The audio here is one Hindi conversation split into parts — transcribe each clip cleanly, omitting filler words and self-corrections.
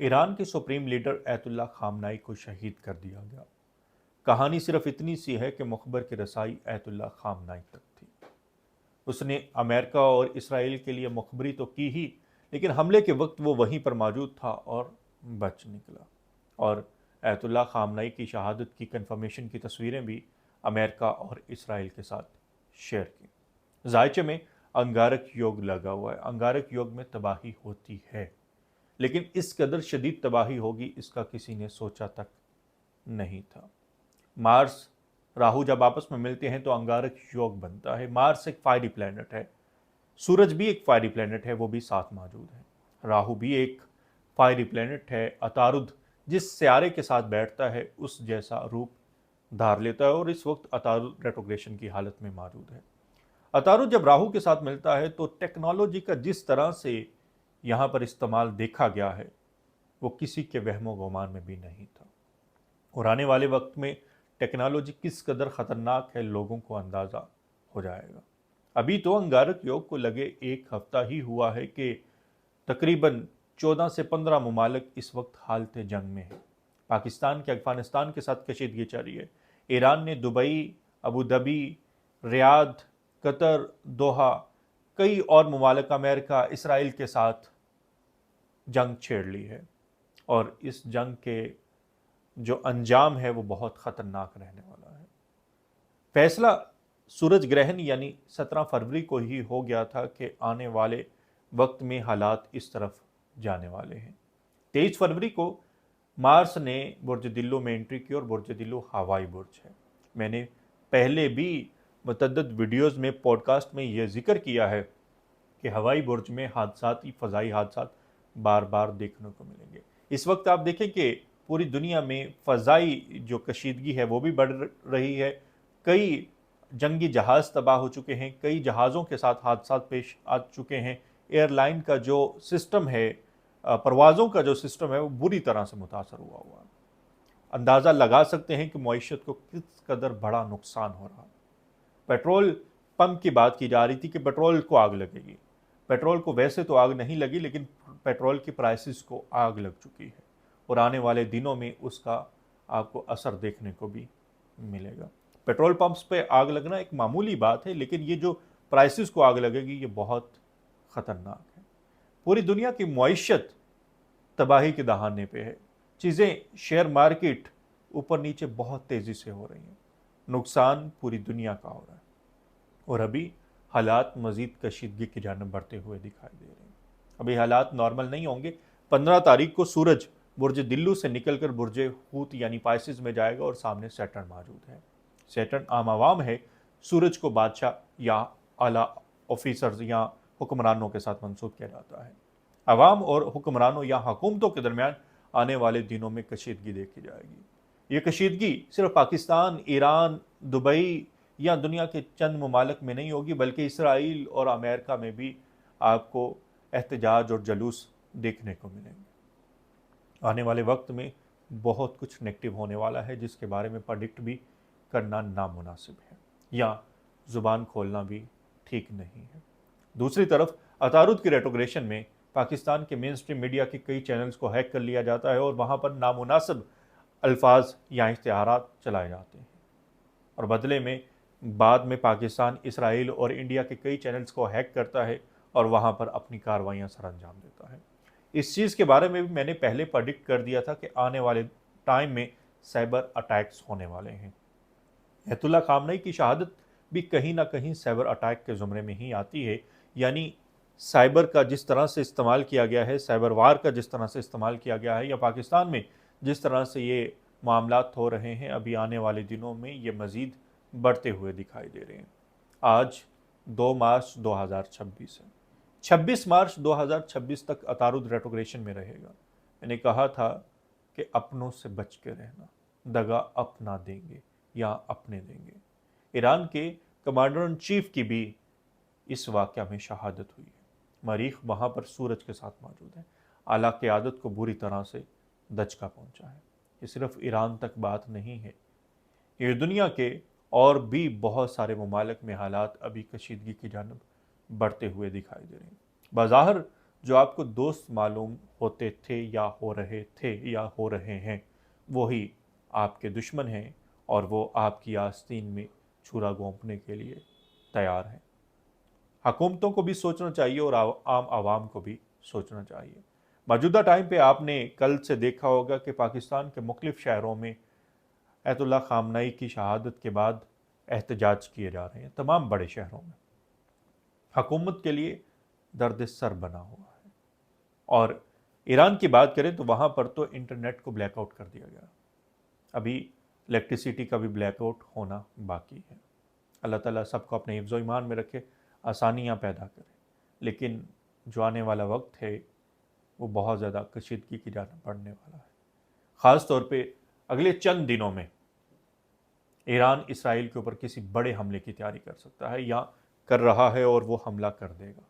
ईरान के सुप्रीम लीडर अयतुल्ला खामनाई को शहीद कर दिया गया। कहानी सिर्फ इतनी सी है कि मुखबर की रसाई अयतुल्ला खामनाई तक थी। उसने अमेरिका और इसराइल के लिए मुखबरी तो की ही, लेकिन हमले के वक्त वो वहीं पर मौजूद था और बच निकला। और अयतुल्ला खामनाई की शहादत की कंफर्मेशन की तस्वीरें भी अमेरिका और इसराइल के साथ शेयर की। जायचे में अंगारक योग लगा हुआ है। अंगारक योग में तबाही होती है, लेकिन इस कदर शदीद तबाही होगी इसका किसी ने सोचा तक नहीं था। मार्स राहु जब आपस में मिलते हैं तो अंगारक योग बनता है। मार्स एक फायरी प्लैनेट है, सूरज भी एक फायरी प्लैनेट है, वो भी साथ मौजूद है। राहु भी एक फायरी प्लैनेट है। अतारुद जिस सियारे के साथ बैठता है उस जैसा रूप धार लेता है और इस वक्त अतारुद रेट्रोग्रेशन की हालत में मौजूद है। अतारुद जब राहु के साथ मिलता है तो टेक्नोलॉजी का जिस तरह से यहाँ पर इस्तेमाल देखा गया है वो किसी के वहमो गुमान में भी नहीं था। और आने वाले वक्त में टेक्नोलॉजी किस कदर ख़तरनाक है लोगों को अंदाज़ा हो जाएगा। अभी तो अंगारक योग को लगे एक हफ्ता ही हुआ है कि तकरीबन 14 से 15 ममालिक इस वक्त हालत जंग में है। पाकिस्तान के अफगानिस्तान के साथ कशीदगी जारी है। ईरान ने Dubai, Abu Dhabi, Riyadh, Qatar, Doha, कई और ममालिक अमेरिका, इसराइल के साथ जंग छेड़ ली है और इस जंग के जो अंजाम है वो बहुत ख़तरनाक रहने वाला है। फैसला सूरज ग्रहण यानी 17 फरवरी को ही हो गया था कि आने वाले वक्त में हालात इस तरफ जाने वाले हैं। 23 फरवरी को मार्स ने बुर्ज दिल्लो में एंट्री की और बुर्ज दिल्लो हवाई बुर्ज है। मैंने पहले भी मुतअद्दिद वीडियोज़ में, पॉडकास्ट में यह जिक्र किया है कि हवाई बुर्ज में हादसात, फ़ज़ाई हादसात बार बार देखने को मिलेंगे। इस वक्त आप देखें कि पूरी दुनिया में फ़ज़ाई जो कशीदगी है वो भी बढ़ रही है। कई जंगी जहाज़ तबाह हो चुके हैं, कई जहाज़ों के साथ हादसात पेश आ चुके हैं। एयरलाइन का जो सिस्टम है, परवाज़ों का जो सिस्टम है वो बुरी तरह से मुतासर हुआ है। अंदाज़ा लगा सकते हैं कि मईशत को किस कदर बड़ा नुकसान हो रहा है। पेट्रोल पंप की बात की जा रही थी कि पेट्रोल को आग लगेगी। पेट्रोल को वैसे तो आग नहीं लगी, लेकिन पेट्रोल की प्राइसेस को आग लग चुकी है और आने वाले दिनों में उसका आपको असर देखने को भी मिलेगा। पेट्रोल पंप्स पे आग लगना एक मामूली बात है, लेकिन ये जो प्राइसेस को आग लगेगी ये बहुत ख़तरनाक है। पूरी दुनिया की मईशत तबाही के दहाने पे है। चीज़ें, शेयर मार्केट ऊपर नीचे बहुत तेज़ी से हो रही हैं। नुकसान पूरी दुनिया का हो रहा है और अभी हालात मज़ीद कशीदगी की जानिब बढ़ते हुए दिखाई दे रहे हैं। अभी हालात नॉर्मल नहीं होंगे। 15 तारीख को सूरज बुर्ज दिल्लू से निकलकर बुर्ज हूत यानी पाइसिस में जाएगा और सामने सैटर्न मौजूद है। सैटर्न आम आवाम है, सूरज को बादशाह या आला ऑफिसर्स या हुक्मरानों के साथ मंसूब किया जाता है। अवाम और हुक्मरानों या हुकूमतों के दरमियान आने वाले दिनों में कशीदगी देखी जाएगी। ये कशीदगी सिर्फ पाकिस्तान, ईरान, दुबई या दुनिया के चंद ममालिक में नहीं होगी, बल्कि इसराइल और अमेरिका में भी आपको एहतजाज और जलूस देखने को मिलेंगे। आने वाले वक्त में बहुत कुछ नेगेटिव होने वाला है जिसके बारे में प्रेडिक्ट भी करना नामुनासिब है या ज़ुबान खोलना भी ठीक नहीं है। दूसरी तरफ अतारुद की रेट्रोग्रेशन में पाकिस्तान के मेन स्ट्रीम मीडिया के कई चैनल्स को हैक कर लिया जाता है और वहाँ पर नामुनासिब अल्फाज या इश्तिहारात चलाए जाते हैं और बदले में बाद में पाकिस्तान, इसराइल और इंडिया के कई चैनल्स को हैक करता है और वहाँ पर अपनी कार्रवाइयाँ सर अंजाम देता है। इस चीज़ के बारे में भी मैंने पहले प्रेडिक्ट कर दिया था कि आने वाले टाइम में साइबर अटैक्स होने वाले हैं। अयतुल्ला खामनई की शहादत भी कहीं ना कहीं साइबर अटैक के ज़ुमरे में ही आती है। यानी साइबर का जिस तरह से इस्तेमाल किया गया है, साइबर वार का जिस तरह से इस्तेमाल किया गया है, या पाकिस्तान में जिस तरह से ये मामलात हो रहे हैं, अभी आने वाले दिनों में ये मज़ीद बढ़ते हुए दिखाई दे रहे हैं। आज 2 मार्च 2026 है। 26 मार्च 2026 तक अतारुद रेट्रोग्रेशन में रहेगा। मैंने कहा था कि अपनों से बच के रहना, दगा अपना देंगे या अपने देंगे। ईरान के कमांडर इन चीफ की भी इस वाक़या में शहादत हुई है। मरीख वहाँ पर सूरज के साथ मौजूद है। आला क़यादत को बुरी तरह से दचका पहुँचा है। ये सिर्फ ईरान तक बात नहीं है, ये दुनिया के और भी बहुत सारे ममालिक में हालात अभी कशीदगी की जानिब बढ़ते हुए दिखाई दे रहे हैं। बाज़ाहिर जो आपको दोस्त मालूम होते थे या हो रहे हैं, वही आपके दुश्मन हैं और वो आपकी आस्तीन में छुरा घोंपने के लिए तैयार हैं। हुकूमतों को भी सोचना चाहिए और आम आवाम को भी सोचना चाहिए। मौजूदा टाइम पे आपने कल से देखा होगा कि पाकिस्तान के मुख्तलिफ शहरों में अयतुल्ला खामनई की शहादत के बाद एहतजाज किए जा रहे हैं। तमाम बड़े शहरों में हुकूमत के लिए दर्द सर बना हुआ है। और ईरान की बात करें तो वहाँ पर तो इंटरनेट को ब्लैकआउट कर दिया गया। अभी इलेक्ट्रिसिटी का भी ब्लैकआउट होना बाकी है। अल्लाह ताला सबको अपने हिफ्ज़ ईमान में रखे, आसानियाँ पैदा करे। लेकिन जो आने वाला वक्त है वो बहुत ज़्यादा कशीदगी की जाना पड़ने वाला है। ख़ास तौर पे अगले चंद दिनों में ईरान इसराइल के ऊपर किसी बड़े हमले की तैयारी कर सकता है या कर रहा है और वो हमला कर देगा।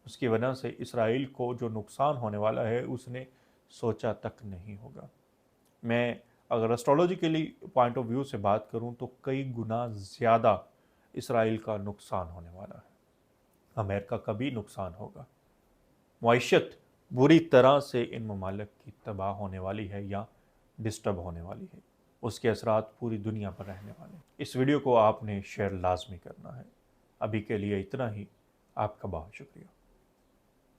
उसकी वजह से इसराइल को जो नुकसान होने वाला है उसने सोचा तक नहीं होगा। मैं अगर एस्ट्रोलॉजिकली पॉइंट ऑफ व्यू से बात करूं तो कई गुना ज़्यादा इसराइल का नुकसान होने वाला है। अमेरिका का भी नुकसान होगा। मईशत बुरी तरह से इन ममालिक की तबाह होने वाली है या डिस्टर्ब होने वाली है। उसके असरात पूरी दुनिया पर रहने वाले हैं। इस वीडियो को आपने शेयर लाजमी करना है। अभी के लिए इतना ही। आपका बहुत शुक्रिया।